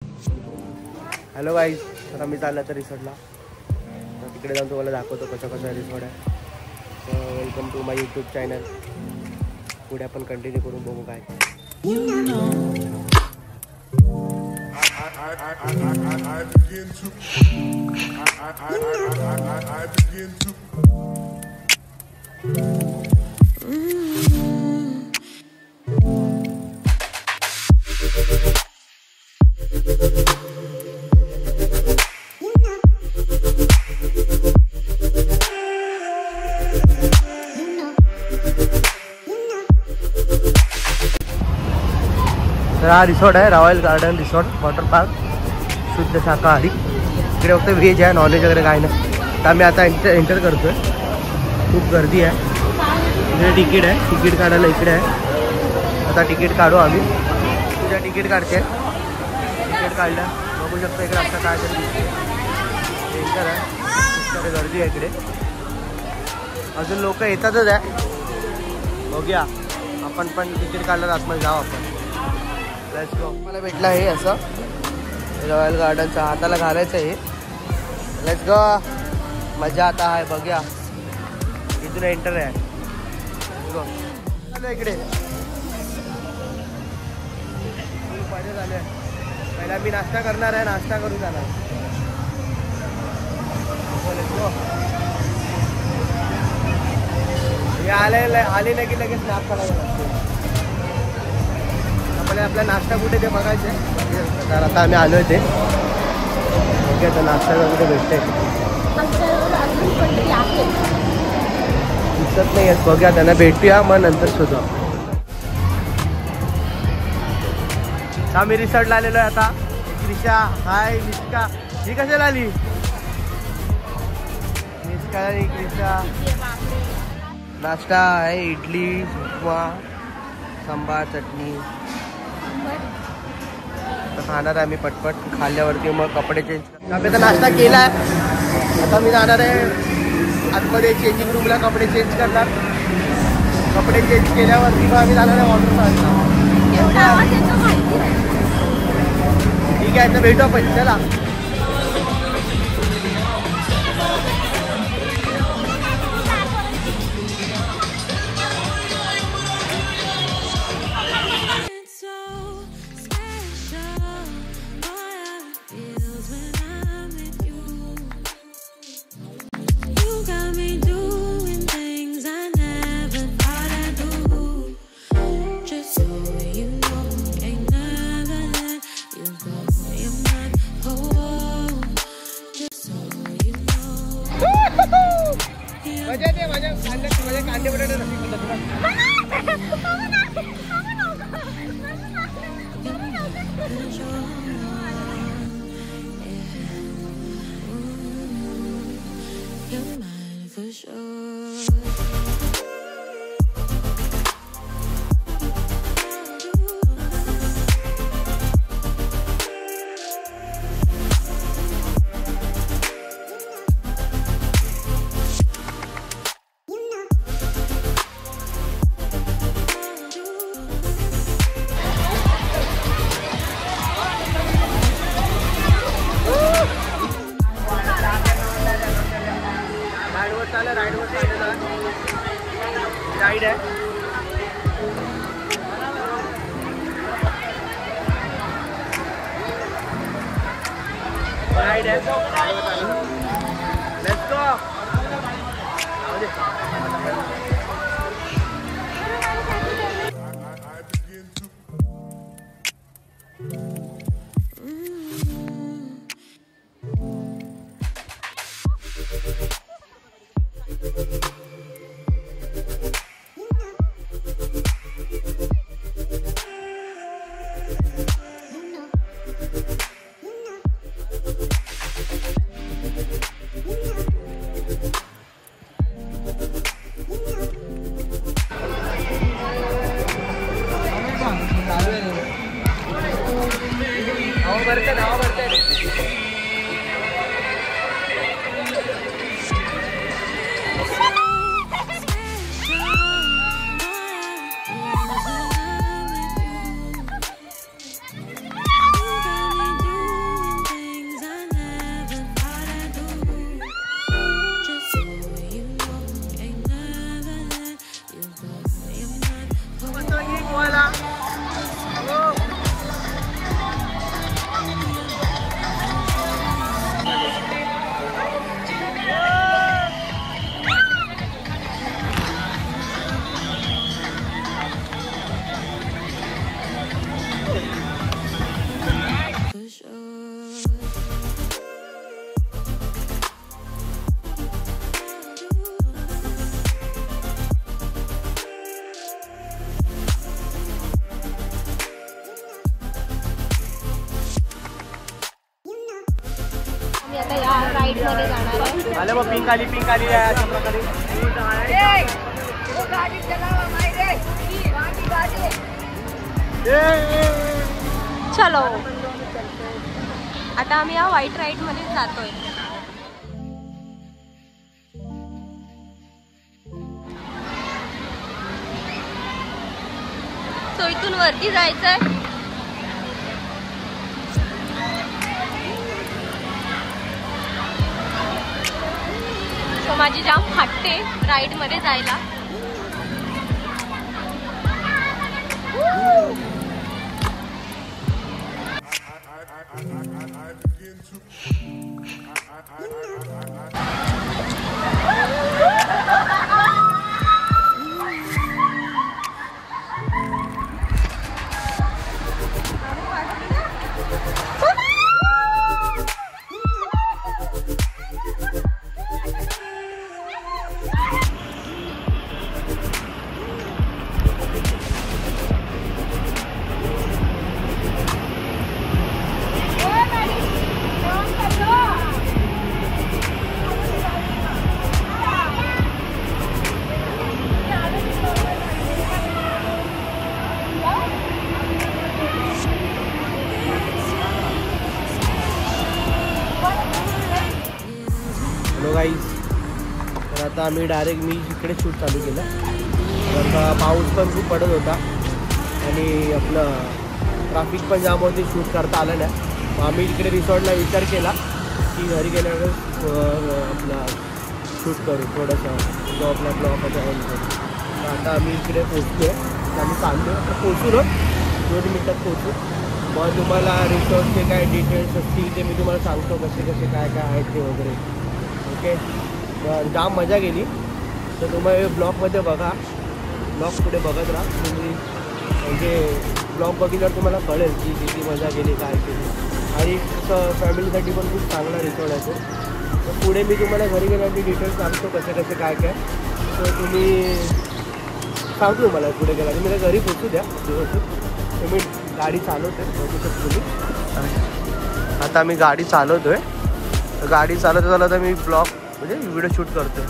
Hello guys, तर आम्ही चाललो तर रिसॉर्टला. तर तिकडे जाऊन तुम्हाला दाखवतो कसा रिसॉर्ट आहे. तर welcome to my YouTube channel. पुढे आपण कंटिन्यू करून बघू काय. तर हा रिसॉर्ट आहे royal garden resort water park, शुद्ध शाकाहारी. इकडे फक्त व्हेज आहे, नॉनव्हेज वगैरे काय नाही. तर आम्ही आता एंटर करतोय. खूप गर्दी आहे. इकडे तिकीट आहे, तिकीट काढायला इकडे आहे. आता तिकीट काढू आम्ही. तुझ्या तिकीट काढते. तिकीट काढलं बघू शकतो. इकडे आता काय तरी एंटर आहे. खूप सारी गर्दी आहे इकडे. अजून लोक येतातच आहे. बघूया आपण पण तिकीट काढलं आतमध्ये जाऊ आपण. Let's go. मला भेटलं आहे असं रॉयल गार्डनचं, हाताला घालायचं आहे. Let's go. मजा आता आहे. बघूया इथून एंटर आहे. Let's go. चलो इकडे मजा झाली आहे. पहिला मी नाश्ता करणार आहे, नाश्ता करून जाणार. Let's go. हे आले नाही की लगेच नाश्ता लागेल. आपला नाश्ता कुठे ते बघायचे. तर आता आम्ही आलोय ते. ओके, आता नाश्ता कुठे भेटते दिसत नाही आहेत. बघूया त्यांना भेटूया, मग नंतर शोधू. आम्ही रिसॉर्टला आलेलो आहे आता. क्रिशा हाय. मिस्का ही कशाला आली? मिस्का आणि क्रिशा. नाश्ता आहे इडली, उपमा, सांबार, चटणी. खाणार आहे आम्ही पटपट. खाल्ल्यावरती मग कपडे चेंज. आम्ही आता नाश्ता केला आहे. आता मी जाणार आहे आतमध्ये चेंजिंग रूमला, कपडे चेंज करणार. कपडे चेंज केल्यावरती मग आम्ही जाणार आहे वॉटर पार्कला. ठीक आहे, तर भेटू आपण. चला. माझ्या कांदे बटाटे राइड है. राइड है. Let's go. राईड मध्ये जाणार आहे. आले मग पिंक आली अशा प्रकारे. चलो आता आम्ही या व्हाईट राईड मध्ये जातोय. सो इथून वरती जायचंय. सो माझी जाम फाटते राईड मध्ये जायला. हॅलो गाईज, तर आता आम्ही डायरेक्ट मी इकडे शूट चालू केलं. कारण का पाऊस पण खूप पडत होता आणि आपलं ट्रॅफिक पण जाम होती, शूट करता आलं नाही. मग आम्ही इकडे रिसॉर्टला विचार केला की घरी गेल्यावर आपला शूट करू थोडंसं जो आपला ब्लॉगमध्ये ऑन करू. तर आता आम्ही इकडे पोचलो आहे. आम्ही चाललो आता पोचू ना 2 मिनटात पोचू. मग तुम्हाला रिसॉर्टचे काय डिटेल्स असतील ते मी तुम्हाला सांगतो, कसे कसे काय काय आहेत ते वगैरे. ओके, जाम मजा गेली. तर तुम्ही ब्लॉगमध्ये बघा, ब्लॉग पुढे बघत राहा तुम्ही. म्हणजे ब्लॉग बघितल्यावर तुम्हाला कळेल की किती मजा गेली, काय केली. आणि फॅमिलीसाठी पण खूप चांगला रिसॉर्ट आहे तो. तर पुढे मी तुम्हाला घरी गेल्यावरती डिटेल्स सांगतो कसे कसे काय काय. तर तुम्ही सांगतो तुम्हाला पुढे गेला तुम्ही घरी पोचू द्या व्यवस्थित. तुम्ही गाडी चालवतोय बघू शकतो तुम्ही. आता मी गाडी चालवतोय. गाडी चालवता मी ब्लॉग म्हणजे व्हिडिओ शूट करतो.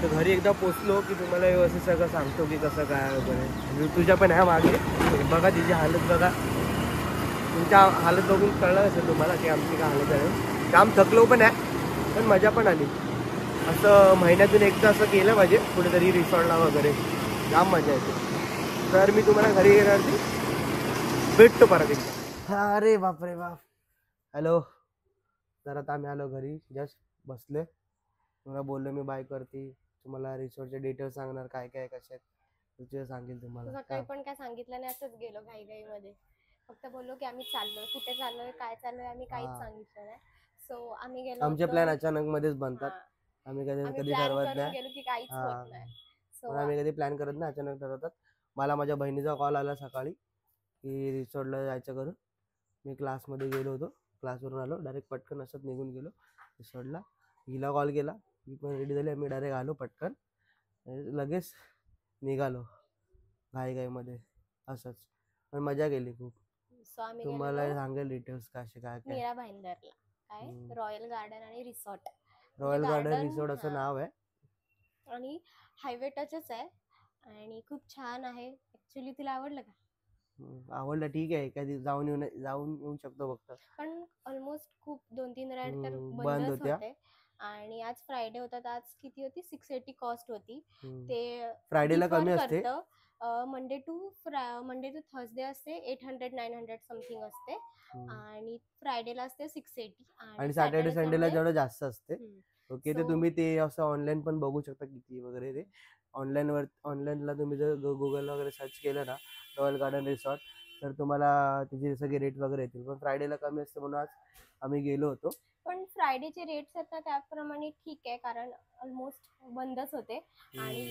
तर घरी एकदा पोचलो की तुम्हाला व्यवस्थित सगळं सांगतो की कसं काय वगैरे. तुझ्या पण आहे मागे बघा, तिची हालत बघा. तुमच्या हालत बघून कळलं असेल तुम्हाला की आमची काय हालत आहे. जाम थकलो पण आहे, पण मजा पण आली. असं महिन्यातून एकदा असं केलं पाहिजे कुठेतरी रिसॉर्टला वगैरे, जाम मजा येते. तर मी तुम्हाला घरी येणारती भेटतो परत एकदा. अरे बापरे बाप. हॅलो, तर आता आम्ही आलो घरी, जस्ट बसले. तुम्हाला बोललो मी बाय करते. तुम्हाला रिसॉर्टचे डिटेल्स सांगणार काय काय कसे आहेत तुझे सांगेल तुम्हाला. काही पण काय सांगितलं नाही, असंच गेलो घाई मध्ये. फक्त बोललो की आम्ही चाललोय, कुठे चाललोय काय चाललोय आम्ही काहीच सांगितलं नाही. सो आम्ही गेलो, आमचे प्लॅन अचानक मध्येच बनतात. आम्ही कधी ठरवत नाही. गेलो की काहीच होत नाही. सो आम्ही कधी प्लॅन करत नाही, अचानक ठरवतात. मला माझ्या बहिणीचा कॉल आला सकाळी की रिसॉर्टला जायचं करून. मी क्लासमध्ये गेलो होतो, क्लासवरून आलो डायरेक्ट पटकन असंच निघून गेलो रिसॉर्टला. हिला कॉल केला, ही पण रेडी झाली. आम्ही डायरेक्ट आलो पटकन, लगेच निघालो घाईमध्ये असंच. पण मजा गेली खूप. तुम्हाला सांगेल डिटेल्स कसे काय काय. मीरा भाईंदरला काय रॉयल गार्डन आणि रिसॉर्ट. रॉयल गार्डन रिसॉर्ट असं नाव आहे आणि हायवे टचच आहे आणि खूप छान आहे. ऍक्च्युली तुला आवडलं का? आवडलं, ठीक आहे. कधी जाऊन येऊ शकतो फक्त. पण ऑलमोस्ट खूप 2-3 राईड तर बंद होते. आणि आज फ्रायडे होता, तर आज किती होती? 680 कॉस्ट होती. ते फ्रायडेला कमी असते. मंडे टू थर्सडे असते 800-900 समथिंग असते. आणि फ्रायडेला असते 680. आणि सॅटर्डे संडेला जेवढं जास्त असते. ओके, ते तुम्ही ते असं ऑनलाईन पण बघू शकता किती वगैरे. ते ऑनलाईनला तुम्ही जर गुगल वगैरे सर्च केलं ना रॉयल गार्डन रिसॉर्ट, तर तुम्हाला त्याचे सगळे रेट वगैरे येतील. पण फ्रायडेला कमी असते म्हणून आज आम्ही गेलो होतो. पण फ्रायडेचे रेट्स आहेत ना त्याप्रमाणे ठीक आहे, कारण ऑलमोस्ट बंदच होते. आणि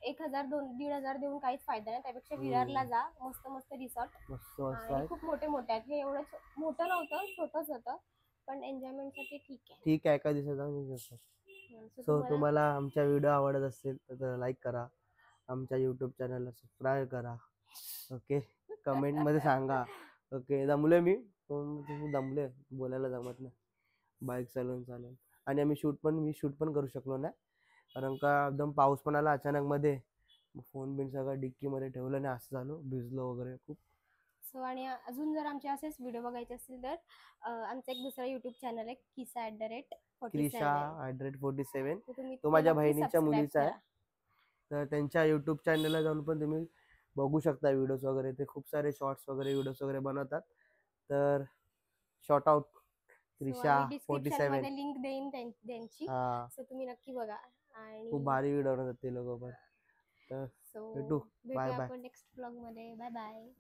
1,000-1,500 देऊन काहीच फायदा नाही. त्यापेक्षा विरारला जा, मस्त मस्त रिसॉर्ट खूप मोठे मोठे आहेत. हे एवढं मोठं नव्हतं, छोटंच होतं, पण एन्जॉयमेंटसाठी ठीक आहे. ठीक आहे, एका दिवसात जाऊन येऊ शकतो. सो तुम्हाला आमचा व्हिडिओ आवडत असेल तर लाईक करा, आमच्या यूट्यूब चॅनलला सबस्क्राईब करा. ओके, कमेंटमध्ये सांगा. ओके, दमलोय मी, दमले बोलायला जमत नाही. बाईक चालवून. आणि मी शूट पण करू शकलो नाही, कारण का एकदम पाऊस पण आला अचानक मध्ये. फोन बिन सगळं डिक्कीमध्ये ठेवलं नाही, असं झालो, भिजलो वगैरे खूप. सो आणि अजून जर आमचे असेच व्हिडिओ बघायचे असतील तर आमचा एक दुसरा युट्यूब चॅनल आहे क्रिशा @47. 47. तुम्ही तो ते माझ्या नक्की बहिणीच्या सबस्क्राईब मुलीचा आहे. करा. तर त्यांच्या युट्यूब चॅनलला जाऊन पण तुम्ही बघू शकता व्हिडिओज वगैरे. ते खूप सारे शॉर्ट्स वगैरे व्हिडिओज वगैरे बनवतात. तर शॉर्ट आउट सो क्रिशा आणि डिस्क्रिप्शन 47. मध्ये लिंक देईन त्यांची. हा, सो तुम्ही नक्की बघा. खूप आणि भारी व्हिडिओ बनवतात ते लोक पण. तर सो भेटू. बाय भेटूया बाय. आपण नेक्स्ट ब्लॉग मध्ये. Bye bye.